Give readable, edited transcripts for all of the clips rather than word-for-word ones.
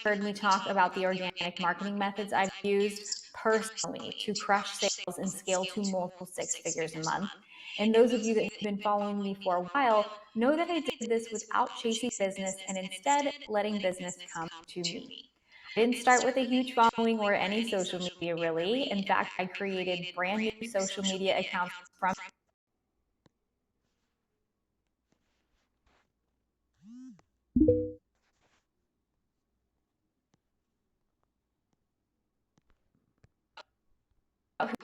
heard me talk about the organic marketing methods I've used personally to crush sales and scale to multiple six figures a month. And those of you that have been following me for a while know that I did this without chasing business and instead letting business come to me. I didn't start with a huge following or any social media, really. In fact, I created brand new social media accounts from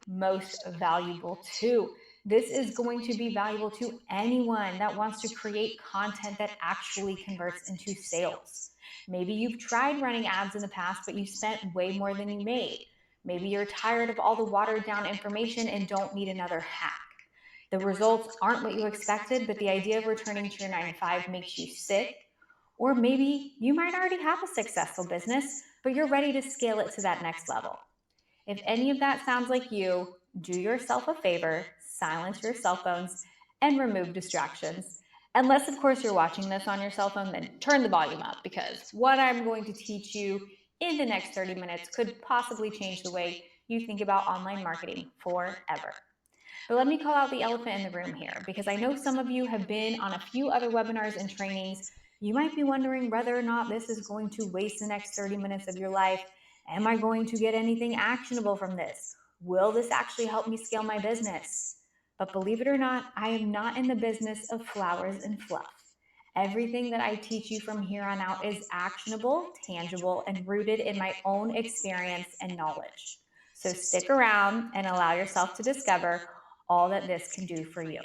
most valuable to. This is going to be valuable to anyone that wants to create content that actually converts into sales. Maybe you've tried running ads in the past, but you spent way more than you made. Maybe you're tired of all the watered down information and don't need another hack. The results aren't what you expected, but the idea of returning to your 9 to 5 makes you sick. Or maybe you might already have a successful business, but you're ready to scale it to that next level. If any of that sounds like you, do yourself a favor, silence your cell phones, and remove distractions. Unless, of course, you're watching this on your cell phone, then turn the volume up, because what I'm going to teach you in the next 30 minutes could possibly change the way you think about online marketing forever. But let me call out the elephant in the room here, because I know some of you have been on a few other webinars and trainings. You might be wondering whether or not this is going to waste the next 30 minutes of your life. Am I going to get anything actionable from this? Will this actually help me scale my business? But believe it or not, I am not in the business of flowers and fluff. Everything that I teach you from here on out is actionable, tangible, and rooted in my own experience and knowledge. So stick around and allow yourself to discover all that this can do for you.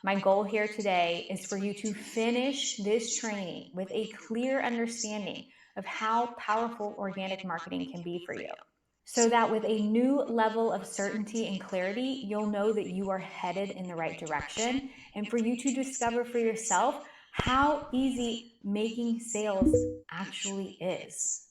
My goal here today is for you to finish this training with a clear understanding of how powerful organic marketing can be for you, so that with a new level of certainty and clarity, you'll know that you are headed in the right direction, and for you to discover for yourself how easy making sales actually is.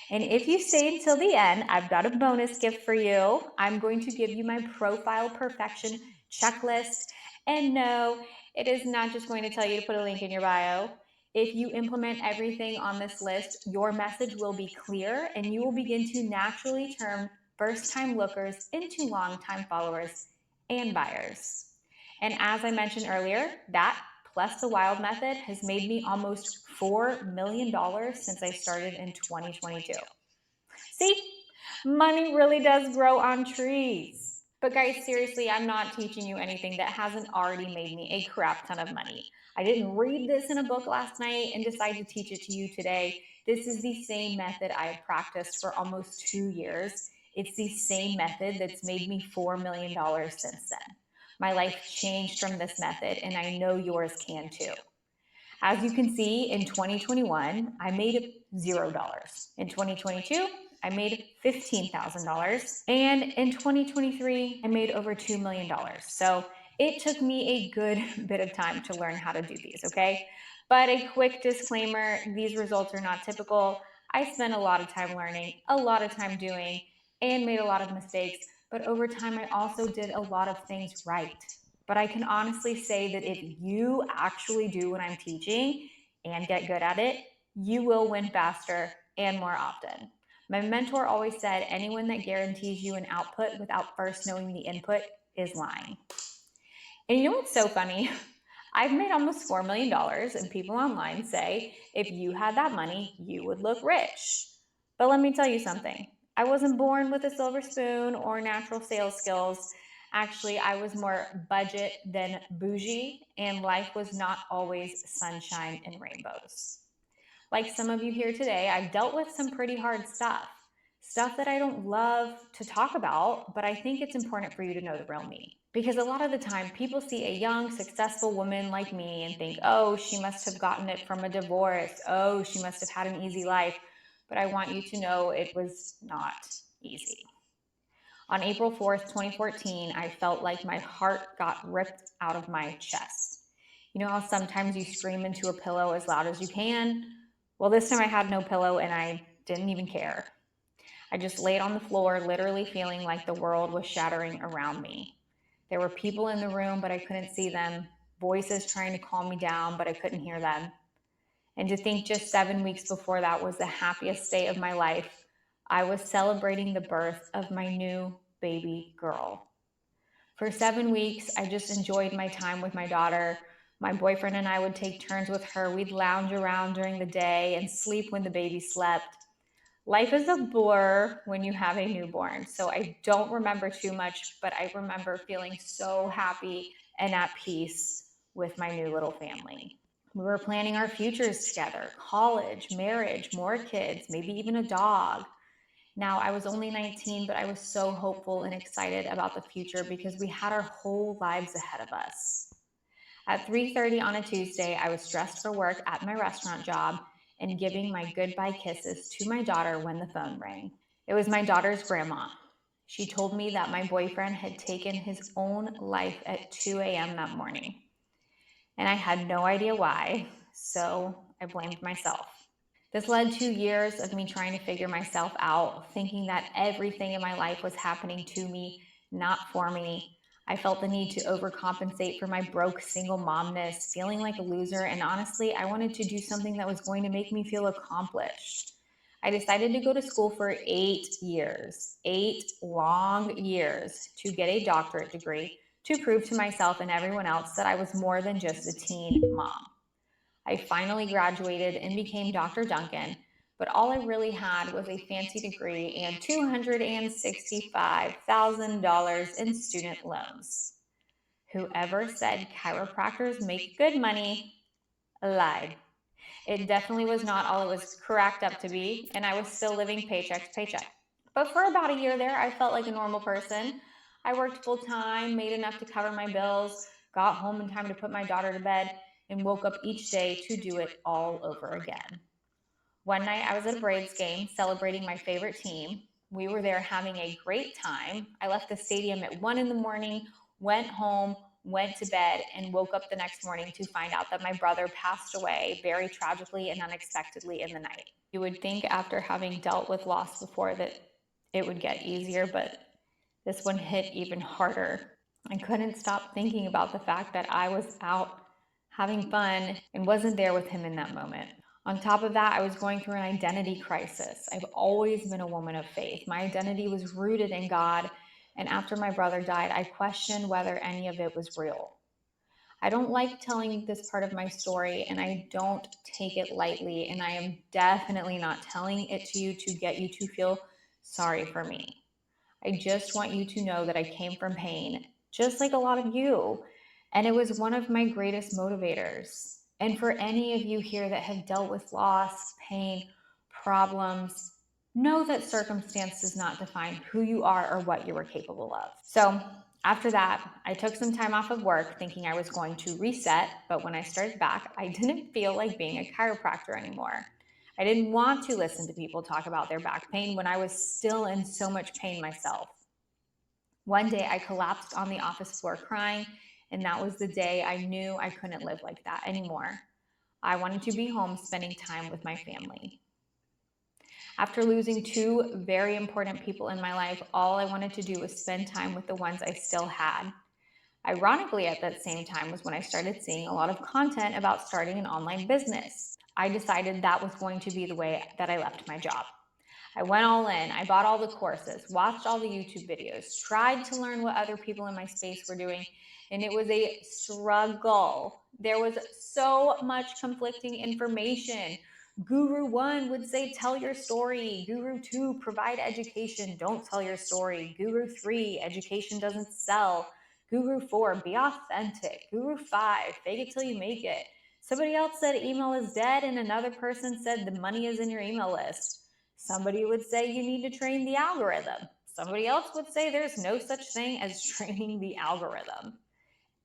And if you stay until the end, I've got a bonus gift for you. I'm going to give you my profile perfection checklist. And no, it is not just going to tell you to put a link in your bio. If you implement everything on this list, your message will be clear and you will begin to naturally turn first-time lookers into long-time followers and buyers. And as I mentioned earlier, that plus the wild method has made me almost $4 million since I started in 2022. See, money really does grow on trees. But guys, seriously, I'm not teaching you anything that hasn't already made me a crap ton of money. I didn't read this in a book last night and decide to teach it to you today. This is the same method I have practiced for almost 2 years. It's the same method that's made me $4 million since then. My life changed from this method, and I know yours can too. As you can see, in 2021, I made $0. In 2022, I made $15,000. And in 2023, I made over $2 million. So it took me a good bit of time to learn how to do these, okay? But a quick disclaimer, these results are not typical. I spent a lot of time learning, a lot of time doing, and made a lot of mistakes. But over time, I also did a lot of things right. But I can honestly say that if you actually do what I'm teaching and get good at it, you will win faster and more often. My mentor always said, anyone that guarantees you an output without first knowing the input is lying. And you know what's so funny? I've made almost $4 million, and people online say, if you had that money, you would look rich. But let me tell you something. I wasn't born with a silver spoon or natural sales skills. Actually, I was more budget than bougie, and life was not always sunshine and rainbows. Like some of you here today, I've dealt with some pretty hard stuff that I don't love to talk about, but I think it's important for you to know the real me. Because a lot of the time, people see a young, successful woman like me and think, oh, she must have gotten it from a divorce. Oh, she must have had an easy life. But I want you to know it was not easy. On April 4th, 2014, I felt like my heart got ripped out of my chest. You know how sometimes you scream into a pillow as loud as you can? Well, this time I had no pillow and I didn't even care. I just laid on the floor, literally feeling like the world was shattering around me. There were people in the room, but I couldn't see them. Voices trying to calm me down, but I couldn't hear them. And to think just 7 weeks before that was the happiest day of my life, I was celebrating the birth of my new baby girl. For 7 weeks, I just enjoyed my time with my daughter. My boyfriend and I would take turns with her. We'd lounge around during the day and sleep when the baby slept. Life is a blur when you have a newborn, so I don't remember too much, but I remember feeling so happy and at peace with my new little family. We were planning our futures together, college, marriage, more kids, maybe even a dog. Now, I was only 19, but I was so hopeful and excited about the future because we had our whole lives ahead of us. At 3:30 on a Tuesday, I was dressed for work at my restaurant job and giving my goodbye kisses to my daughter when the phone rang. It was my daughter's grandma. She told me that my boyfriend had taken his own life at 2 a.m. that morning, and I had no idea why, so I blamed myself. This led to years of me trying to figure myself out, thinking that everything in my life was happening to me, not for me. I felt the need to overcompensate for my broke single momness, feeling like a loser, and honestly, I wanted to do something that was going to make me feel accomplished. I decided to go to school for 8 years, 8 long years, to get a doctorate degree to prove to myself and everyone else that I was more than just a teen mom. I finally graduated and became Dr. Duncan, but all I really had was a fancy degree and $265,000 in student loans. Whoever said chiropractors make good money lied. It definitely was not all it was cracked up to be, and I was still living paycheck to paycheck. But for about a year there, I felt like a normal person. I worked full time, made enough to cover my bills, got home in time to put my daughter to bed, and woke up each day to do it all over again. One night I was at a Braves game celebrating my favorite team. We were there having a great time. I left the stadium at 1 in the morning, went home, went to bed, and woke up the next morning to find out that my brother passed away very tragically and unexpectedly in the night. You would think after having dealt with loss before that it would get easier, but this one hit even harder. I couldn't stop thinking about the fact that I was out having fun and wasn't there with him in that moment. On top of that, I was going through an identity crisis. I've always been a woman of faith. My identity was rooted in God, and after my brother died, I questioned whether any of it was real. I don't like telling this part of my story, and I don't take it lightly, and I am definitely not telling it to you to get you to feel sorry for me. I just want you to know that I came from pain, just like a lot of you, and it was one of my greatest motivators. And for any of you here that have dealt with loss, pain, problems, know that circumstance does not define who you are or what you are capable of. So after that, I took some time off of work thinking I was going to reset, but when I started back, I didn't feel like being a chiropractor anymore. I didn't want to listen to people talk about their back pain when I was still in so much pain myself. One day I collapsed on the office floor crying, and that was the day I knew I couldn't live like that anymore. I wanted to be home spending time with my family. After losing two very important people in my life, all I wanted to do was spend time with the ones I still had. Ironically, at that same time was when I started seeing a lot of content about starting an online business. I decided that was going to be the way that I left my job. I went all in. I bought all the courses, watched all the YouTube videos, tried to learn what other people in my space were doing, and it was a struggle. There was so much conflicting information. Guru 1 would say, tell your story. Guru 2, provide education, don't tell your story. Guru 3, education doesn't sell. Guru 4, be authentic. Guru 5, fake it till you make it. Somebody else said email is dead, and another person said the money is in your email list. Somebody would say you need to train the algorithm. Somebody else would say there's no such thing as training the algorithm.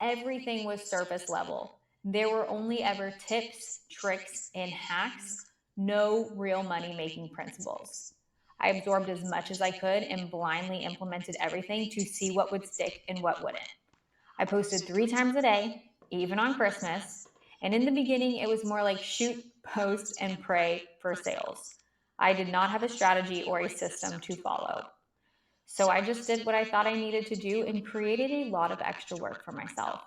Everything was surface level. There were only ever tips, tricks, and hacks, no real money-making principles. I absorbed as much as I could and blindly implemented everything to see what would stick and what wouldn't. I posted 3 times a day, even on Christmas, and in the beginning it was more like shoot, post, and pray for sales. I did not have a strategy or a system to follow. So I just did what I thought I needed to do and created a lot of extra work for myself.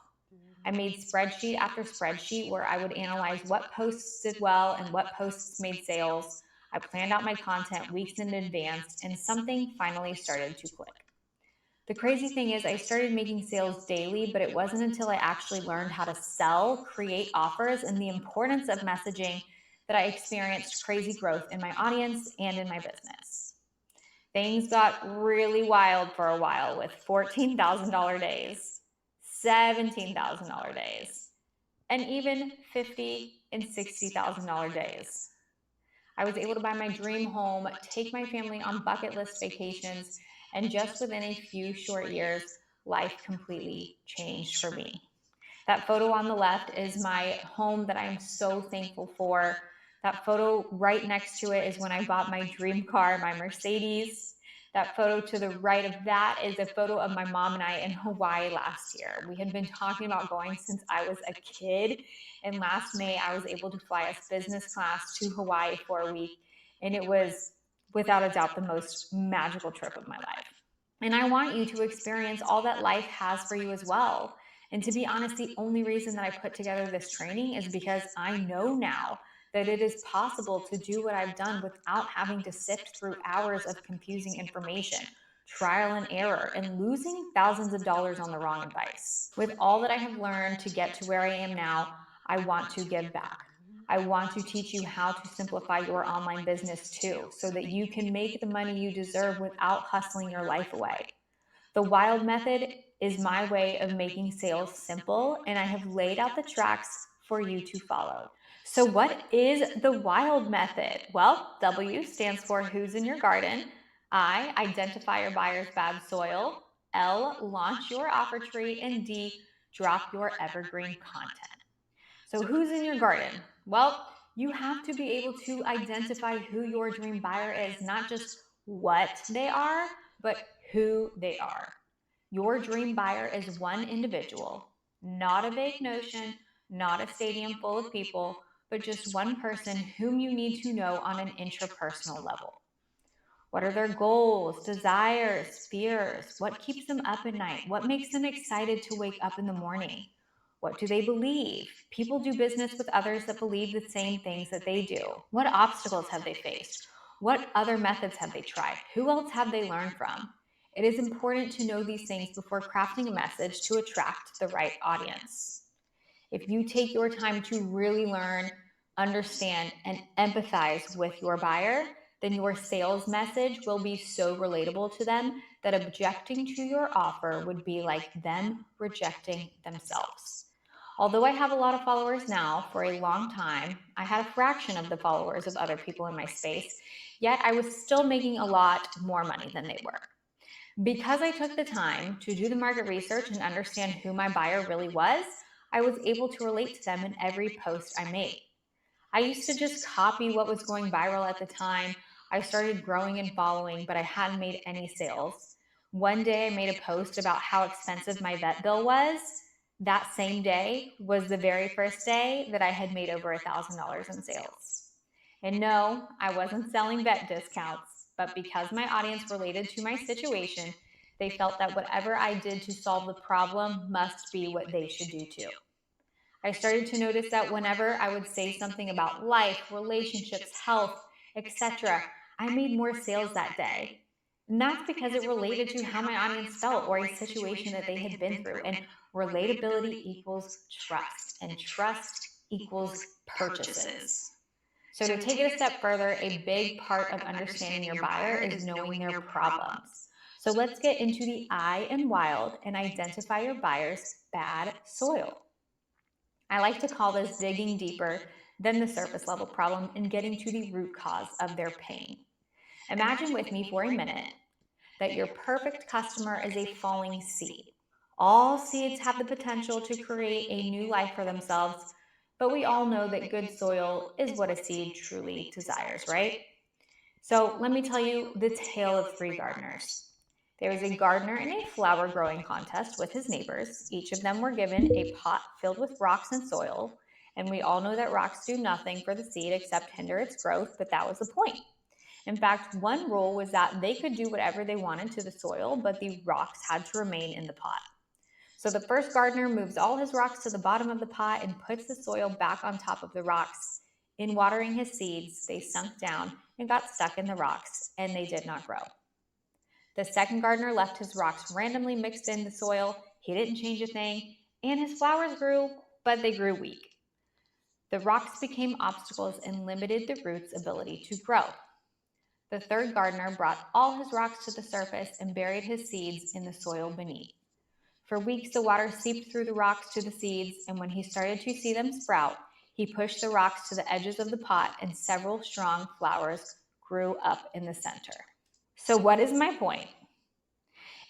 I made spreadsheet after spreadsheet where I would analyze what posts did well and what posts made sales. I planned out my content weeks in advance, and something finally started to click. The crazy thing is, I started making sales daily, but it wasn't until I actually learned how to sell, create offers, and the importance of messaging that I experienced crazy growth in my audience and in my business. Things got really wild for a while with $14,000 days, $17,000 days, and even $50,000 and $60,000 days. I was able to buy my dream home, take my family on bucket list vacations, and just within a few short years, life completely changed for me. That photo on the left is my home that I am so thankful for. That photo right next to it is when I bought my dream car, my Mercedes. That photo to the right of that is a photo of my mom and I in Hawaii last year. We had been talking about going since I was a kid, and last May I was able to fly us business class to Hawaii for a week, and it was without a doubt the most magical trip of my life. And I want you to experience all that life has for you as well. And to be honest, the only reason that I put together this training is because I know now that it is possible to do what I've done without having to sift through hours of confusing information, trial and error, and losing thousands of dollars on the wrong advice. With all that I have learned to get to where I am now, I want to give back. I want to teach you how to simplify your online business too, so that you can make the money you deserve without hustling your life away. The wild method is my way of making sales simple, and I have laid out the tracks for you to follow. So what is the wild method? Well, W stands for who's in your garden. I, identify your buyer's bad soil. L, launch your offer tree. And D, drop your evergreen content. So who's in your garden? Well, you have to be able to identify who your dream buyer is, not just what they are, but who they are. Your dream buyer is one individual, not a vague notion, not a stadium full of people, but just one person whom you need to know on an interpersonal level. What are their goals, desires, fears? What keeps them up at night? What makes them excited to wake up in the morning? What do they believe? People do business with others that believe the same things that they do. What obstacles have they faced? What other methods have they tried? Who else have they learned from? It is important to know these things before crafting a message to attract the right audience. If you take your time to really learn, understand, and empathize with your buyer, then your sales message will be so relatable to them that objecting to your offer would be like them rejecting themselves. Although I have a lot of followers now, for a long time, I had a fraction of the followers of other people in my space, yet I was still making a lot more money than they were. Because I took the time to do the market research and understand who my buyer really was, I was able to relate to them in every post I made. I used to just copy what was going viral at the time. I started growing and following, but I hadn't made any sales. One day I made a post about how expensive my vet bill was. That same day was the very first day that I had made over $1,000 in sales. And no, I wasn't selling vet discounts, but because my audience related to my situation, they felt that whatever I did to solve the problem must be what they should do too. I started to notice that whenever I would say something about life, relationships, health, etc., I made more sales that day. And that's because it related to how my audience felt or a situation that they had been through. And relatability equals trust, and trust equals purchases. So to take it a step further, a big part of understanding your buyer is knowing their problems. So let's get into the I in wild and identify your buyer's bad soil. I like to call this digging deeper than the surface level problem and getting to the root cause of their pain. Imagine with me for a minute that your perfect customer is a falling seed. All seeds have the potential to create a new life for themselves, but we all know that good soil is what a seed truly desires, right? So let me tell you the tale of three gardeners. There was a gardener in a flower growing contest with his neighbors. Each of them were given a pot filled with rocks and soil, and we all know that rocks do nothing for the seed except hinder its growth, but that was the point. In fact, one rule was that they could do whatever they wanted to the soil, but the rocks had to remain in the pot. So the first gardener moves all his rocks to the bottom of the pot and puts the soil back on top of the rocks. In watering his seeds, they sunk down and got stuck in the rocks, and they did not grow. The second gardener left his rocks randomly mixed in the soil. He didn't change a thing, and his flowers grew, but they grew weak. The rocks became obstacles and limited the roots' ability to grow. The third gardener brought all his rocks to the surface and buried his seeds in the soil beneath. For weeks, the water seeped through the rocks to the seeds, and when he started to see them sprout, he pushed the rocks to the edges of the pot, and several strong flowers grew up in the center. So what is my point?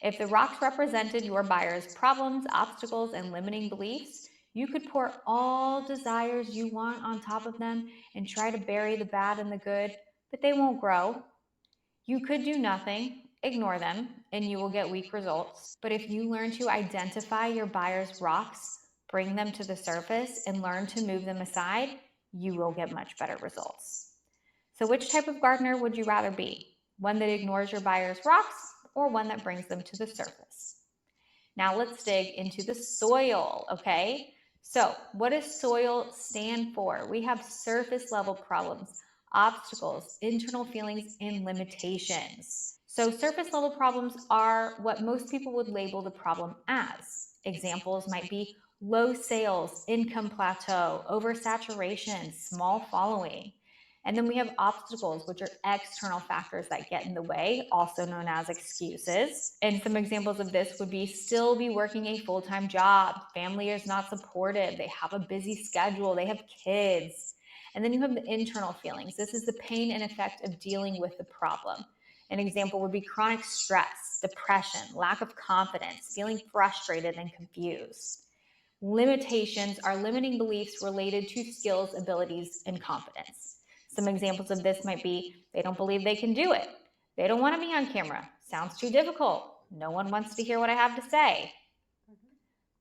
If the rocks represented your buyer's problems, obstacles, and limiting beliefs, you could pour all desires you want on top of them and try to bury the bad and the good, but they won't grow. You could do nothing, ignore them, and you will get weak results. But if you learn to identify your buyer's rocks, bring them to the surface, and learn to move them aside, you will get much better results. So which type of gardener would you rather be? One that ignores your buyer's rocks or one that brings them to the surface? Now let's dig into the soil, okay? So what does soil stand for? We have surface level problems, obstacles, internal feelings, and limitations. So surface level problems are what most people would label the problem as. Examples might be low sales, income plateau, oversaturation, small following. And then we have obstacles, which are external factors that get in the way, also known as excuses. And some examples of this would be still be working a full-time job, family is not supportive, they have a busy schedule, they have kids. And then you have the internal feelings. This is the pain and effect of dealing with the problem. An example would be chronic stress, depression, lack of confidence, feeling frustrated and confused. Limitations are limiting beliefs related to skills, abilities, and confidence. Some examples of this might be they don't believe they can do it. They don't want to be on camera. Sounds too difficult. No one wants to hear what I have to say.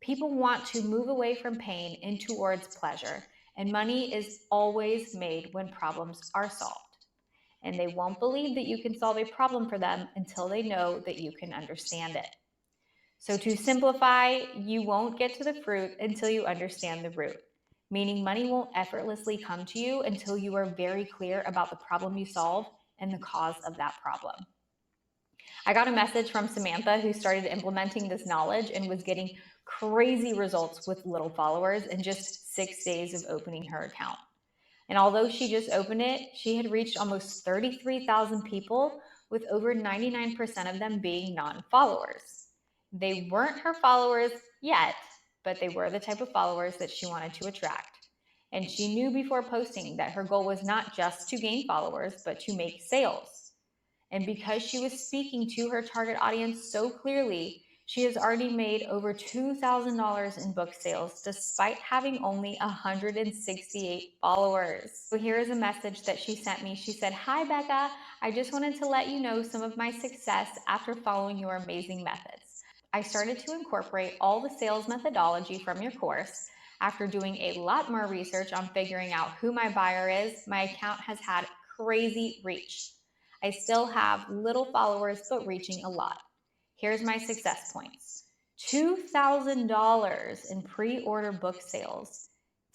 People want to move away from pain and towards pleasure, and money is always made when problems are solved. And they won't believe that you can solve a problem for them until they know that you can understand it. So to simplify, you won't get to the fruit until you understand the root. Meaning money won't effortlessly come to you until you are very clear about the problem you solve and the cause of that problem. I got a message from Samantha who started implementing this knowledge and was getting crazy results with little followers in just 6 days of opening her account. And although she just opened it, she had reached almost 33,000 people, with over 99% of them being non-followers. They weren't her followers yet, but they were the type of followers that she wanted to attract. And she knew before posting that her goal was not just to gain followers, but to make sales. And because she was speaking to her target audience so clearly, she has already made over $2,000 in book sales despite having only 168 followers. So here is a message that she sent me. She said, "Hi Becca, I just wanted to let you know some of my success after following your amazing methods. I started to incorporate all the sales methodology from your course. After doing a lot more research on figuring out who my buyer is, my account has had crazy reach. I still have little followers, but reaching a lot. Here's my success points. $2,000 in pre-order book sales,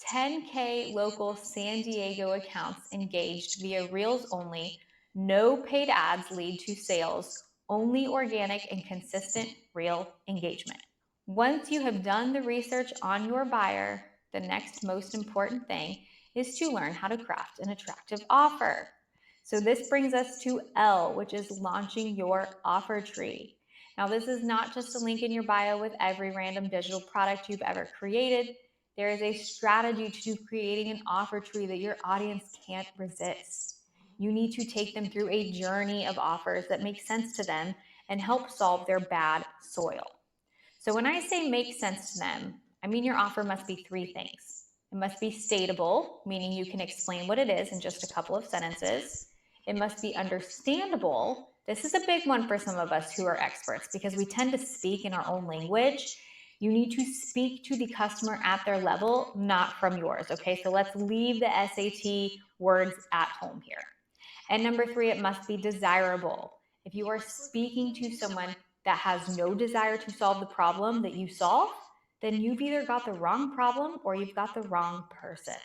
10K local San Diego accounts engaged via Reels only, no paid ads lead to sales, only organic and consistent real engagement." Once you have done the research on your buyer, the next most important thing is to learn how to craft an attractive offer. So this brings us to L, which is launching your offer tree. Now, this is not just a link in your bio with every random digital product you've ever created. There is a strategy to creating an offer tree that your audience can't resist. You need to take them through a journey of offers that make sense to them and help solve their bad soil. So when I say make sense to them, I mean your offer must be 3 things. It must be stateable, meaning you can explain what it is in just a couple of sentences. It must be understandable. This is a big one for some of us who are experts because we tend to speak in our own language. You need to speak to the customer at their level, not from yours, okay? So let's leave the SAT words at home here. And number 3, it must be desirable. If you are speaking to someone that has no desire to solve the problem that you solve, then you've either got the wrong problem or you've got the wrong person.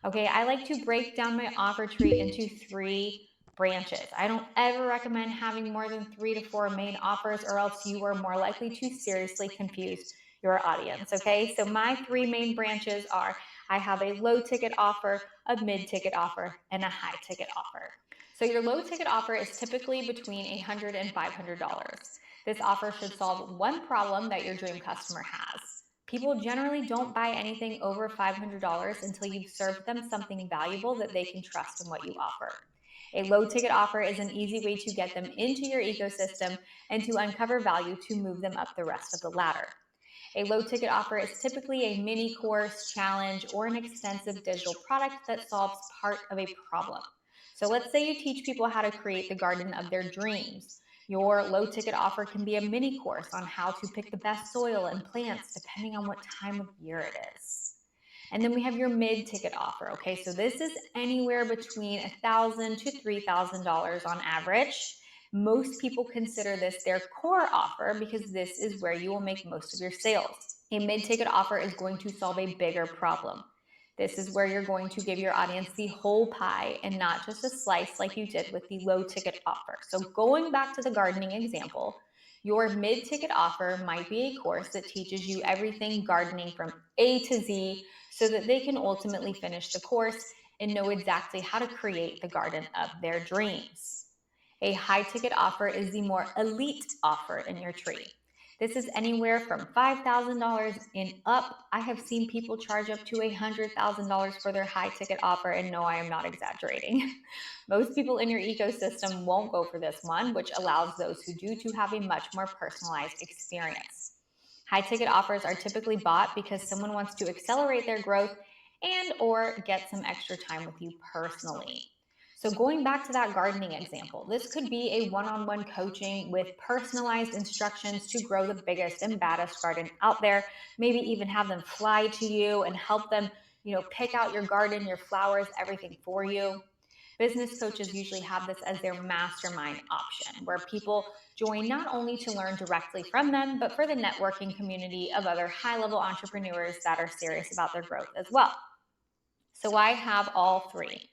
Okay, I like to break down my offer tree into 3 branches. I don't ever recommend having more than 3 to 4 main offers, or else you are more likely to seriously confuse your audience. Okay, so my 3 main branches are: I have a low ticket offer, a mid ticket offer, and a high ticket offer. So your low ticket offer is typically between $100 and $500. This offer should solve one problem that your dream customer has. People generally don't buy anything over $500 until you've served them something valuable that they can trust in what you offer. A low ticket offer is an easy way to get them into your ecosystem and to uncover value to move them up the rest of the ladder. A low ticket offer is typically a mini course, challenge, or an extensive digital product that solves part of a problem. So let's say you teach people how to create the garden of their dreams. Your low ticket offer can be a mini course on how to pick the best soil and plants depending on what time of year it is. And then we have your mid ticket offer. Okay, so this is anywhere between $1,000 to $3,000 on average. Most people consider this their core offer because this is where you will make most of your sales. A mid ticket offer is going to solve a bigger problem. This is where you're going to give your audience the whole pie and not just a slice like you did with the low ticket offer. So going back to the gardening example, your mid ticket offer might be a course that teaches you everything gardening from A to Z so that they can ultimately finish the course and know exactly how to create the garden of their dreams. A high ticket offer is the more elite offer in your tree. This is anywhere from $5,000 and up. I have seen people charge up to $100,000 for their high ticket offer, and no, I am not exaggerating. Most people in your ecosystem won't go for this one, which allows those who do to have a much more personalized experience. High ticket offers are typically bought because someone wants to accelerate their growth and or get some extra time with you personally. So going back to that gardening example, this could be a one-on-one coaching with personalized instructions to grow the biggest and baddest garden out there. Maybe even have them fly to you and help them, pick out your garden, your flowers, everything for you. Business coaches usually have this as their mastermind option, where people join not only to learn directly from them, but for the networking community of other high-level entrepreneurs that are serious about their growth as well. So I have all 3.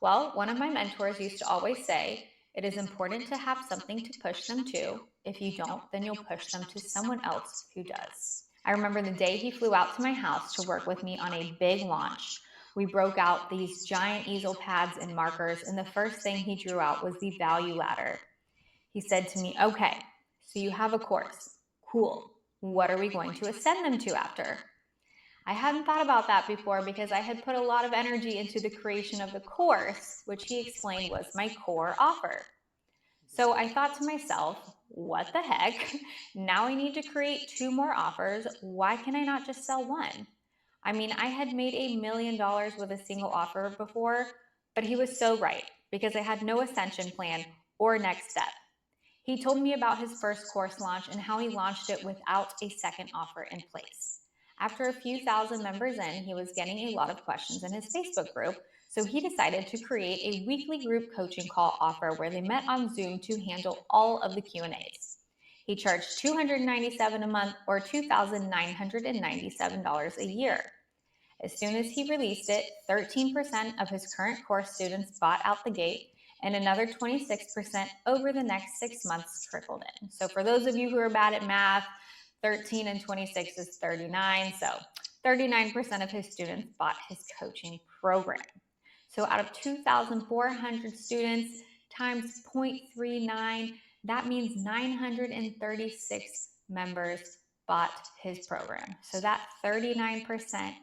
Well, one of my mentors used to always say, it is important to have something to push them to. If you don't, then you'll push them to someone else who does. I remember the day he flew out to my house to work with me on a big launch. We broke out these giant easel pads and markers, and the first thing he drew out was the value ladder. He said to me, okay, so you have a course. Cool. What are we going to ascend them to after? I hadn't thought about that before because I had put a lot of energy into the creation of the course, which he explained was my core offer. So I thought to myself, what the heck? Now I need to create 2 more offers. Why can I not just sell one? I mean, I had made $1 million with a single offer before, but he was so right because I had no ascension plan or next step. He told me about his first course launch and how he launched it without a second offer in place. After a few thousand members in, he was getting a lot of questions in his Facebook group, so he decided to create a weekly group coaching call offer where they met on Zoom to handle all of the Q&As. He charged $297 a month or $2,997 a year. As soon as he released it, 13% of his current course students bought out the gate, and another 26% over the next 6 months trickled in. So for those of you who are bad at math, 13 and 26 is 39. So 39% of his students bought his coaching program. So out of 2,400 students times 0.39, that means 936 members bought his program. So that 39%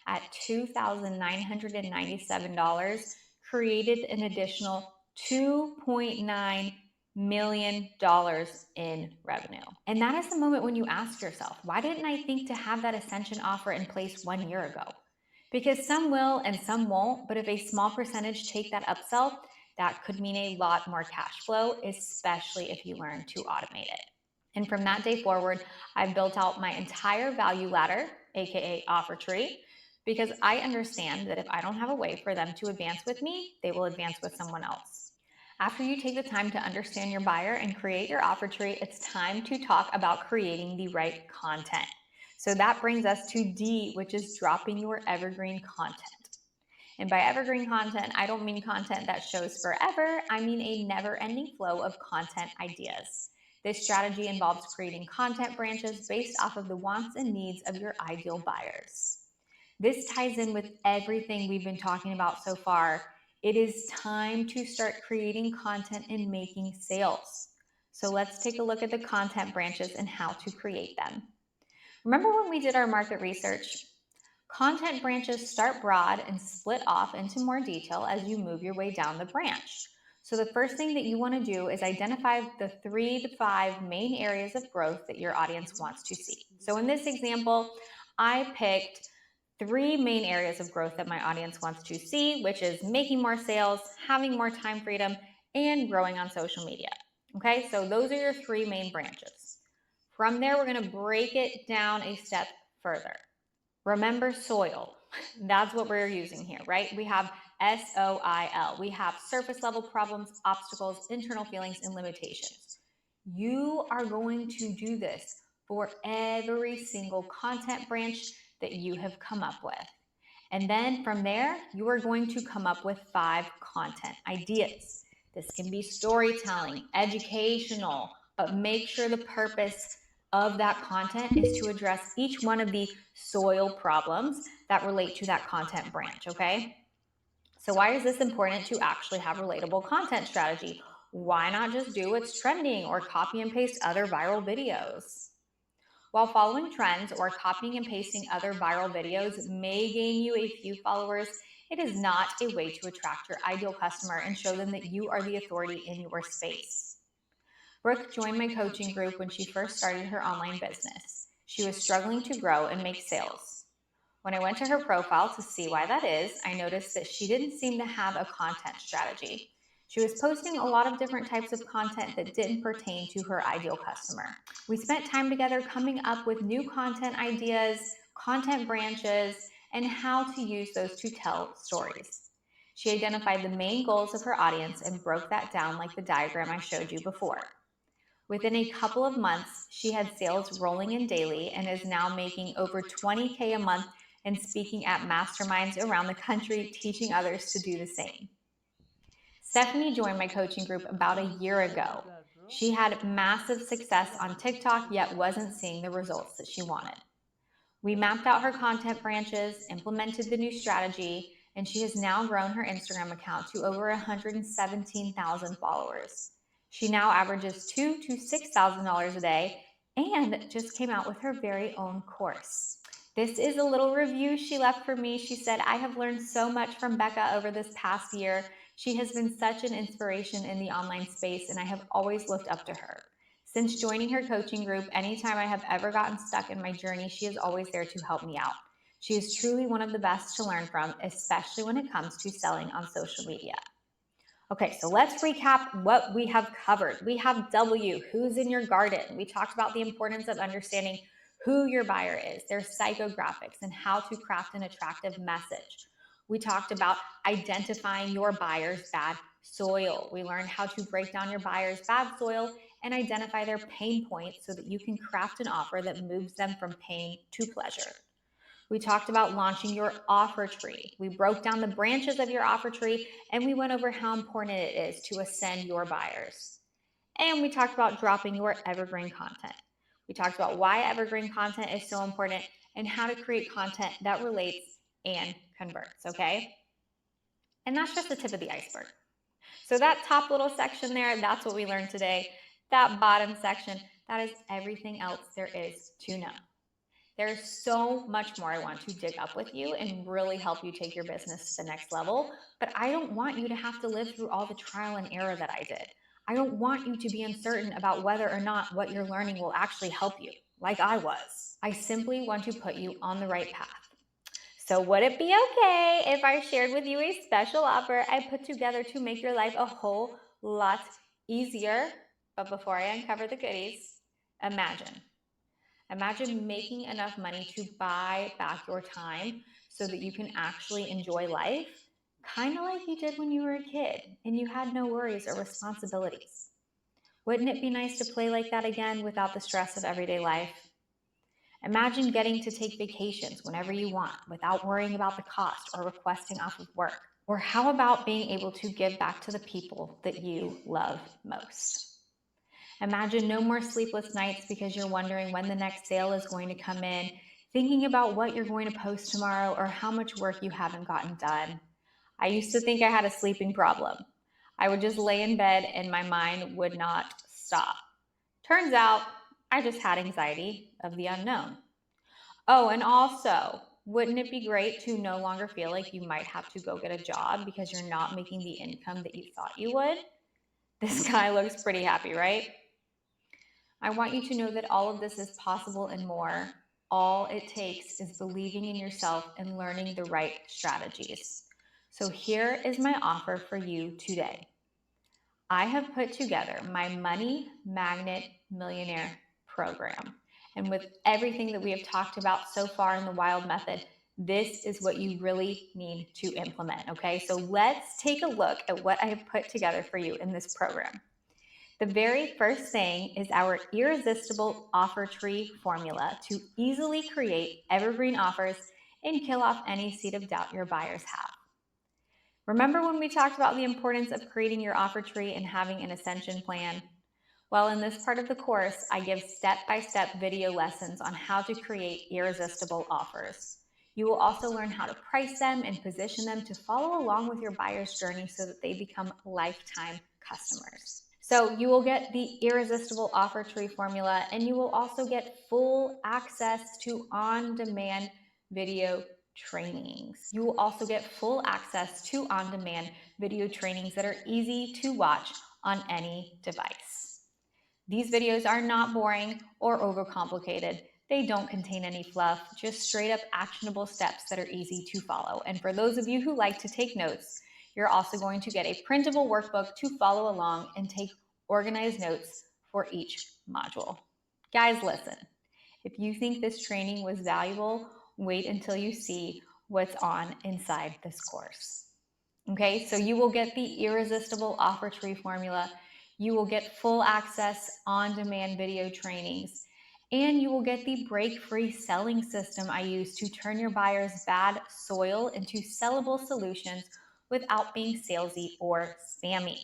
at $2,997 created an additional $2.9 million in revenue. And that is the moment when you ask yourself, why didn't I think to have that ascension offer in place 1 year ago? Because some will and some won't, but if a small percentage take that upsell, that could mean a lot more cash flow, especially if you learn to automate it. And from that day forward, I've built out my entire value ladder, aka offer tree, because I understand that if I don't have a way for them to advance with me, they will advance with someone else. After you take the time to understand your buyer and create your offer tree, it's time to talk about creating the right content. So that brings us to D, which is dropping your evergreen content. And by evergreen content, I don't mean content that shows forever. I mean a never-ending flow of content ideas. This strategy involves creating content branches based off of the wants and needs of your ideal buyers. This ties in with everything we've been talking about so far. It is time to start creating content and making sales. So let's take a look at the content branches and how to create them. Remember when we did our market research? Content branches start broad and split off into more detail as you move your way down the branch. So the first thing that you want to do is identify the 3 to 5 main areas of growth that your audience wants to see. So in this example, I picked 3 main areas of growth that my audience wants to see, which is making more sales, having more time freedom, and growing on social media. Okay, so those are your 3 main branches. From there, we're going to break it down a step further. Remember soil. That's what we're using here, right? We have SOIL. We have surface level problems, obstacles, internal feelings, and limitations. You are going to do this for every single content branch that you have come up with. And then from there, you are going to come up with 5 content ideas. This can be storytelling, educational, but make sure the purpose of that content is to address each one of the soil problems that relate to that content branch, okay? So why is this important to actually have relatable content strategy? Why not just do what's trending or copy and paste other viral videos? While following trends or copying and pasting other viral videos may gain you a few followers, it is not a way to attract your ideal customer and show them that you are the authority in your space. Brooke joined my coaching group when she first started her online business. She was struggling to grow and make sales. When I went to her profile to see why that is, I noticed that she didn't seem to have a content strategy. She was posting a lot of different types of content that didn't pertain to her ideal customer. We spent time together coming up with new content ideas, content branches, and how to use those to tell stories. She identified the main goals of her audience and broke that down like the diagram I showed you before. Within a couple of months, she had sales rolling in daily and is now making over $20K a month and speaking at masterminds around the country, teaching others to do the same. Stephanie joined my coaching group about a year ago. She had massive success on TikTok, yet wasn't seeing the results that she wanted. We mapped out her content branches, implemented the new strategy, and she has now grown her Instagram account to over 117,000 followers. She now averages $2,000 to $6,000 a day and just came out with her very own course. This is a little review she left for me. She said, I have learned so much from Becca over this past year. She has been such an inspiration in the online space, and I have always looked up to her. Since joining her coaching group, anytime I have ever gotten stuck in my journey, she is always there to help me out. She is truly one of the best to learn from, especially when it comes to selling on social media. Okay, so let's recap what we have covered. We have W, who's in your garden. We talked about the importance of understanding who your buyer is, their psychographics, and how to craft an attractive message. We talked about identifying your buyer's bad soil. We learned how to break down your buyer's bad soil and identify their pain points so that you can craft an offer that moves them from pain to pleasure. We talked about launching your offer tree. We broke down the branches of your offer tree, and we went over how important it is to ascend your buyers. And we talked about dropping your evergreen content. We talked about why evergreen content is so important and how to create content that relates and converts, okay? And that's just the tip of the iceberg. So that top little section there, that's what we learned today. That bottom section, that is everything else there is to know. There's so much more I want to dig up with you and really help you take your business to the next level, but I don't want you to have to live through all the trial and error that I did. I don't want you to be uncertain about whether or not what you're learning will actually help you, like I was. I simply want to put you on the right path. So would it be okay if I shared with you a special offer I put together to make your life a whole lot easier? But before I uncover the goodies, Imagine making enough money to buy back your time so that you can actually enjoy life, kind of like you did when you were a kid and you had no worries or responsibilities. Wouldn't it be nice to play like that again without the stress of everyday life? Imagine getting to take vacations whenever you want without worrying about the cost or requesting off of work. Or how about being able to give back to the people that you love most? Imagine no more sleepless nights because you're wondering when the next sale is going to come in, thinking about what you're going to post tomorrow or how much work you haven't gotten done. I used to think I had a sleeping problem. I would just lay in bed and my mind would not stop. Turns out I just had anxiety of the unknown. Oh, and also, wouldn't it be great to no longer feel like you might have to go get a job because you're not making the income that you thought you would? This guy looks pretty happy, right? I want you to know that all of this is possible and more. All it takes is believing in yourself and learning the right strategies. So here is my offer for you today. I have put together my Money Magnet Millionaire program. And with everything that we have talked about so far in the Wild Method, this is what you really need to implement, okay? So let's take a look at what I have put together for you in this program. The very first thing is our irresistible offer tree formula to easily create evergreen offers and kill off any seed of doubt your buyers have. Remember when we talked about the importance of creating your offer tree and having an ascension plan? Well, in this part of the course, I give step-by-step video lessons on how to create irresistible offers. You will also learn how to price them and position them to follow along with your buyer's journey so that they become lifetime customers. So you will get the irresistible offer tree formula, and you will also get full access to on-demand video trainings. You will also get full access to on-demand video trainings that are easy to watch on any device. These videos are not boring or overcomplicated. They don't contain any fluff, just straight up actionable steps that are easy to follow. And for those of you who like to take notes, you're also going to get a printable workbook to follow along and take organized notes for each module. Guys, listen, if you think this training was valuable, wait until you see what's on inside this course. Okay, so you will get the irresistible offer tree formula, you will get full access on-demand video trainings, and you will get the break-free selling system I use to turn your buyers' bad soil into sellable solutions without being salesy or spammy.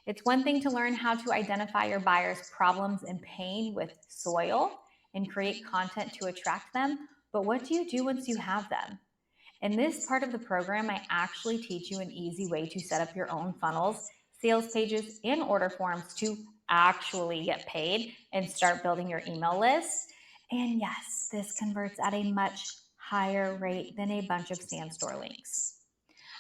It's one thing to learn how to identify your buyers' problems and pain with soil and create content to attract them, but what do you do once you have them? In this part of the program, I actually teach you an easy way to set up your own funnels, sales pages, and order forms to actually get paid and start building your email list. And yes, this converts at a much higher rate than a bunch of Sandstore links.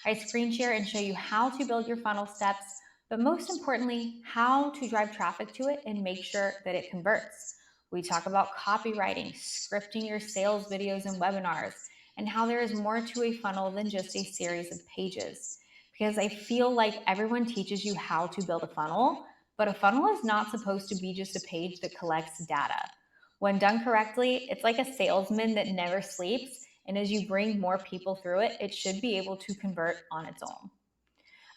I screen share and show you how to build your funnel steps, but most importantly, how to drive traffic to it and make sure that it converts. We talk about copywriting, scripting your sales videos and webinars, and how there is more to a funnel than just a series of pages. Because I feel like everyone teaches you how to build a funnel, but a funnel is not supposed to be just a page that collects data. When done correctly, it's like a salesman that never sleeps, and as you bring more people through it, it should be able to convert on its own.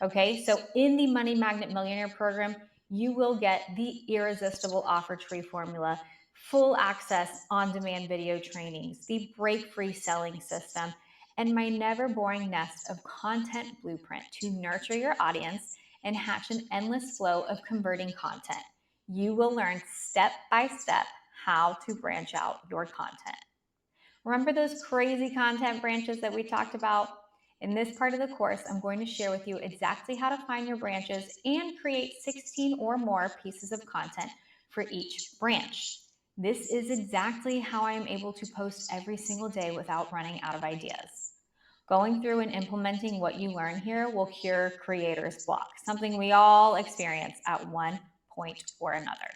Okay, so in the Money Magnet Millionaire program, you will get the irresistible offer tree formula, full access on-demand video trainings, the break-free selling system, and my never boring nest of content blueprint to nurture your audience and hatch an endless flow of converting content. You will learn step by step how to branch out your content. Remember those crazy content branches that we talked about? In this part of the course, I'm going to share with you exactly how to find your branches and create 16 or more pieces of content for each branch. This is exactly how I am able to post every single day without running out of ideas. Going through and implementing what you learn here will cure creator's block, something we all experience at one point or another.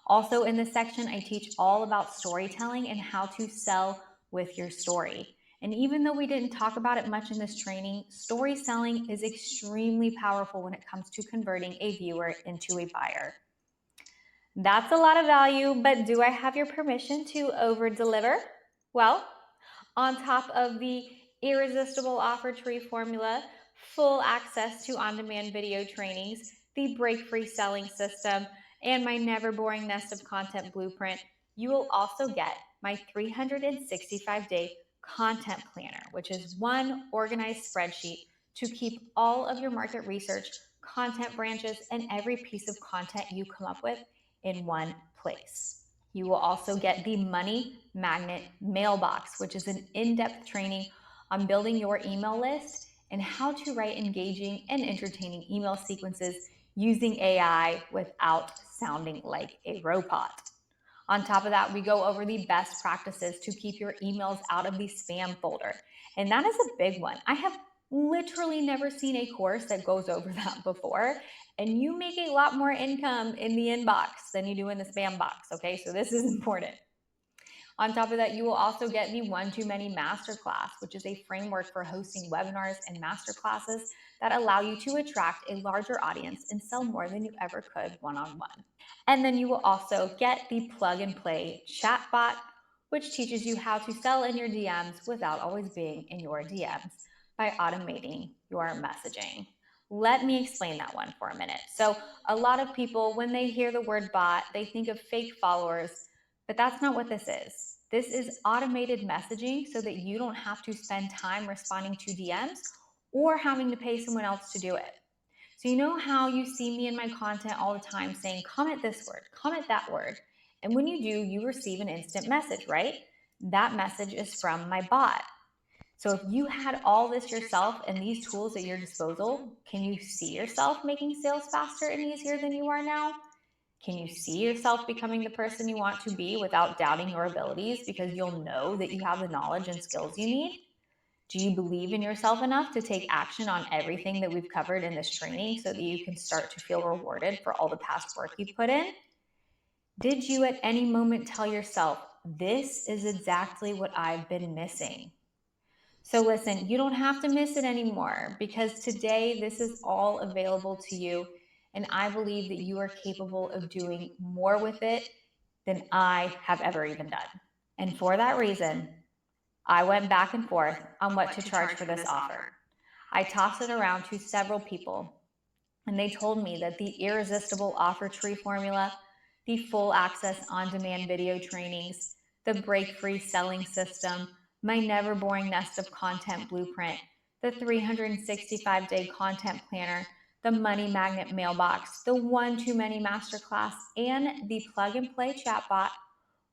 Also in this section, I teach all about storytelling and how to sell with your story. And even though we didn't talk about it much in this training, story selling is extremely powerful when it comes to converting a viewer into a buyer. That's a lot of value, but do I have your permission to over-deliver? Well, on top of the irresistible offer tree formula, full access to on-demand video trainings, the break-free selling system, and my never boring nest of content blueprint, you will also get my 365-day content planner, which is one organized spreadsheet to keep all of your market research, content branches, and every piece of content you come up with in one place. You will also get the Money Magnet Mailbox, which is an in-depth training on building your email list and how to write engaging and entertaining email sequences using AI without sounding like a robot. On top of that, we go over the best practices to keep your emails out of the spam folder. And that is a big one. I have literally never seen a course that goes over that before. And you make a lot more income in the inbox than you do in the spam box, okay? So this is important. On top of that, you will also get the One-to-Many Masterclass, which is a framework for hosting webinars and masterclasses that allow you to attract a larger audience and sell more than you ever could one-on-one. And then you will also get the plug-and-play chatbot, which teaches you how to sell in your DMs without always being in your DMs by automating your messaging. Let me explain that one for a minute. So a lot of people, when they hear the word bot, they think of fake followers, but that's not what this is. This is automated messaging so that you don't have to spend time responding to DMs or having to pay someone else to do it. So you know how you see me in my content all the time saying, comment this word, comment that word. And when you do, you receive an instant message, right? That message is from my bot. So if you had all this yourself and these tools at your disposal, can you see yourself making sales faster and easier than you are now? Can you see yourself becoming the person you want to be without doubting your abilities because you'll know that you have the knowledge and skills you need? Do you believe in yourself enough to take action on everything that we've covered in this training so that you can start to feel rewarded for all the past work you've put in? Did you at any moment tell yourself, this is exactly what I've been missing? So listen, you don't have to miss it anymore because today this is all available to you. And I believe that you are capable of doing more with it than I have ever even done. And for that reason, I went back and forth on what to charge for this offer. I tossed it around to several people, and they told me that the irresistible offer tree formula, the full access on-demand video trainings, the break-free selling system, my never boring nest of content blueprint, the 365-day content planner, the Money Magnet Mailbox, the One-to-Many Masterclass, and the plug-and-play chatbot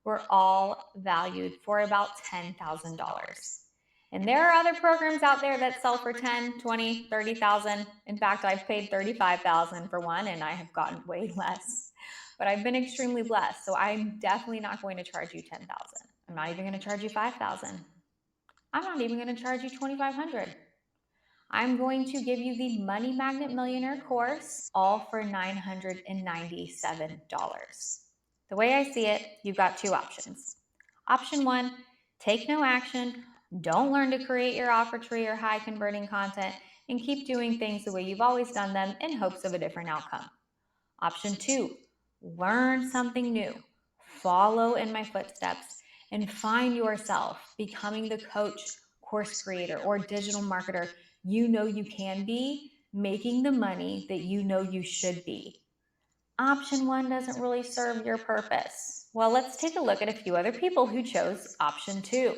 were all valued for about $10,000. And there are other programs out there that sell for 10, 20, 30,000. In fact, I've paid 35,000 for one and I have gotten way less. But I've been extremely blessed, so I'm definitely not going to charge you 10,000. I'm not even going to charge you 5,000. I'm not even going to charge you 2,500. I'm going to give you the Money Magnet Millionaire course, all for $997. The way I see it, you've got two options. Option one, take no action, don't learn to create your offer tree or high converting content, and keep doing things the way you've always done them in hopes of a different outcome. Option two, learn something new, follow in my footsteps, and find yourself becoming the coach, course creator, or digital marketer you know you can be, making the money that you know you should be. Option one doesn't really serve your purpose. Well, let's take a look at a few other people who chose option two.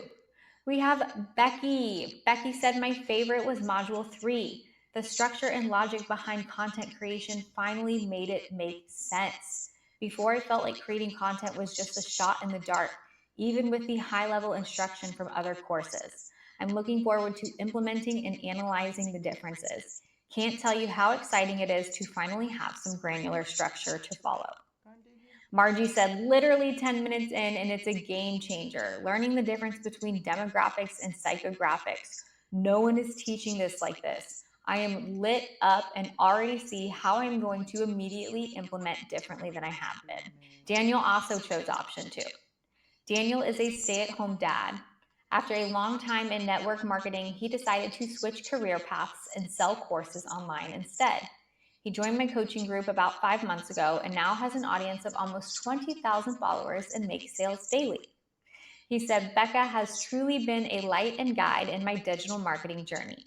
We have Becky. Becky said, my favorite was module 3. The structure and logic behind content creation finally made it make sense. Before, I felt like creating content was just a shot in the dark, even with the high-level instruction from other courses. I'm looking forward to implementing and analyzing the differences. Can't tell you how exciting it is to finally have some granular structure to follow. Margie said, literally 10 minutes in and it's a game changer. Learning the difference between demographics and psychographics. No one is teaching this like this. I am lit up and already see how I'm going to immediately implement differently than I have been. Daniel also chose option 2. Daniel is a stay-at-home dad. After a long time in network marketing, he decided to switch career paths and sell courses online instead. He joined my coaching group about 5 months ago and now has an audience of almost 20,000 followers and makes sales daily. He said, Becca has truly been a light and guide in my digital marketing journey.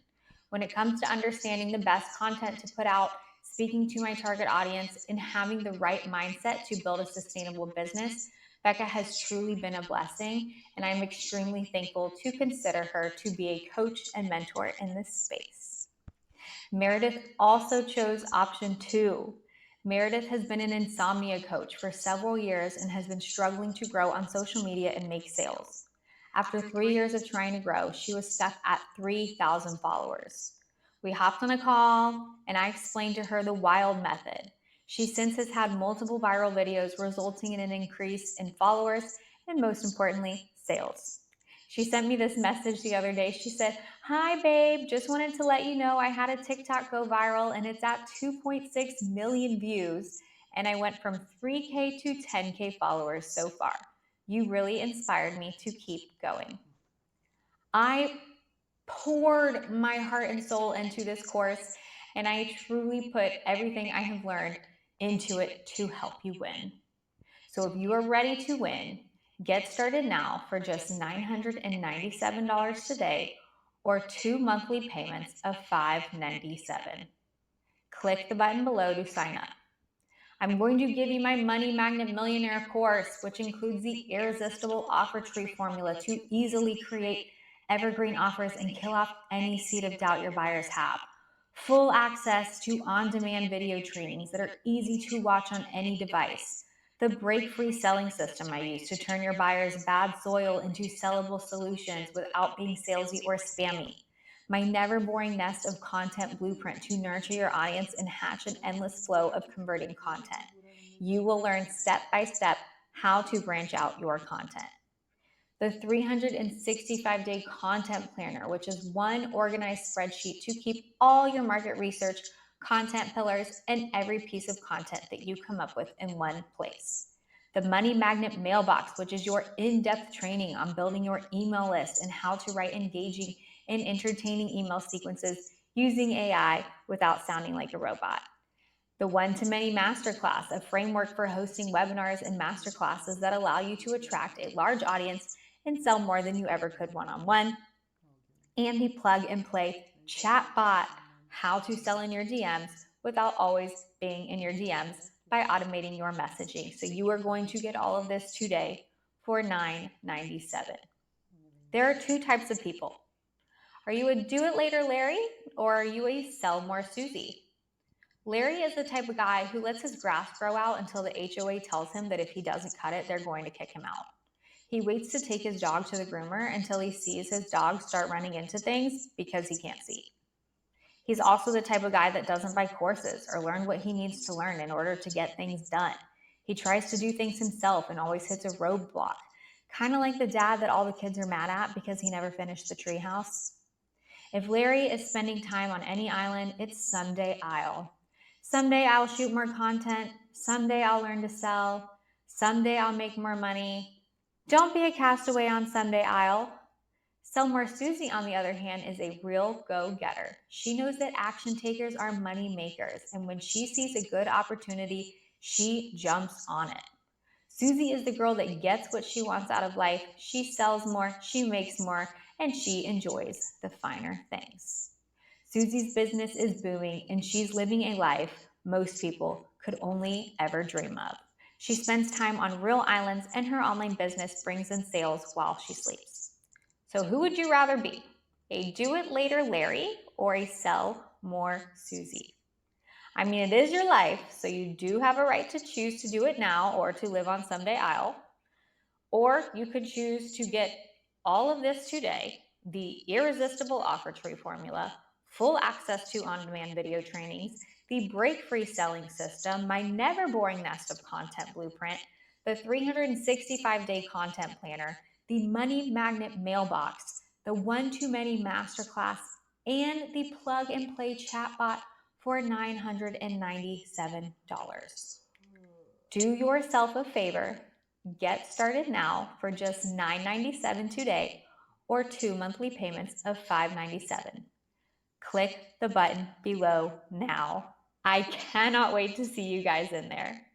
When it comes to understanding the best content to put out, speaking to my target audience, and having the right mindset to build a sustainable business, Becca has truly been a blessing, and I'm extremely thankful to consider her to be a coach and mentor in this space. Meredith also chose option 2. Meredith has been an insomnia coach for several years and has been struggling to grow on social media and make sales. After 3 years of trying to grow, she was stuck at 3,000 followers. We hopped on a call, and I explained to her the wild method. She since has had multiple viral videos resulting in an increase in followers and, most importantly, sales. She sent me this message the other day. She said, "Hi, babe. Just wanted to let you know I had a TikTok go viral and it's at 2.6 million views. And I went from 3K to 10K followers so far. You really inspired me to keep going." I poured my heart and soul into this course, and I truly put everything I have learned into it to help you win. So if you are ready to win, get started now for just $997 today or 2 monthly payments of $597. Click the button below to sign up. I'm going to give you my Money Magnet Millionaire course, which includes the irresistible offer tree formula to easily create evergreen offers and kill off any seed of doubt your buyers have. Full access to on-demand video trainings that are easy to watch on any device. The break-free selling system I use to turn your buyers' bad soil into sellable solutions without being salesy or spammy. My never-boring nest of content blueprint to nurture your audience and hatch an endless flow of converting content. You will learn step-by-step how to branch out your content. The 365-day content planner, which is one organized spreadsheet to keep all your market research, content pillars, and every piece of content that you come up with in one place. The Money Magnet Mailbox, which is your in-depth training on building your email list and how to write engaging and entertaining email sequences using AI without sounding like a robot. The One-to-Many Masterclass, a framework for hosting webinars and masterclasses that allow you to attract a large audience and sell more than you ever could one-on-one. And the Plug and Play chatbot, how to sell in your DMs without always being in your DMs by automating your messaging. So you are going to get all of this today for $997. There are 2 types of people. Are you a do-it-later Larry, or are you a sell-more Susie? Larry is the type of guy who lets his grass grow out until the HOA tells him that if he doesn't cut it, they're going to kick him out. He waits to take his dog to the groomer until he sees his dog start running into things because he can't see. He's also the type of guy that doesn't buy courses or learn what he needs to learn in order to get things done. He tries to do things himself and always hits a roadblock, kind of like the dad that all the kids are mad at because he never finished the treehouse. If Larry is spending time on any island, it's someday Someday I'll shoot more content. Someday I'll learn to sell. Someday I'll make more money. Don't be a castaway on Someday I'll. Sell More Susie, on the other hand, is a real go-getter. She knows that action takers are money makers, and when she sees a good opportunity, she jumps on it. Susie is the girl that gets what she wants out of life. She sells more, she makes more, and she enjoys the finer things. Susie's business is booming, and she's living a life most people could only ever dream of. She spends time on real islands, and her online business brings in sales while she sleeps. So who would you rather be? A do-it-later Larry or a sell-more Susie? I mean, it is your life, so you do have a right to choose to do it now or to live on Someday I'll. Or you could choose to get all of this today, the irresistible offer tree formula, full access to on-demand video trainings, the break-free selling system, my never-boring nest of content blueprint, the 365-day content planner, the Money Magnet Mailbox, the One-to-Many Masterclass, and the Plug and Play chatbot for $997. Do yourself a favor. Get started now for just $997 today or 2 monthly payments of $597. Click the button below now. I cannot wait to see you guys in there.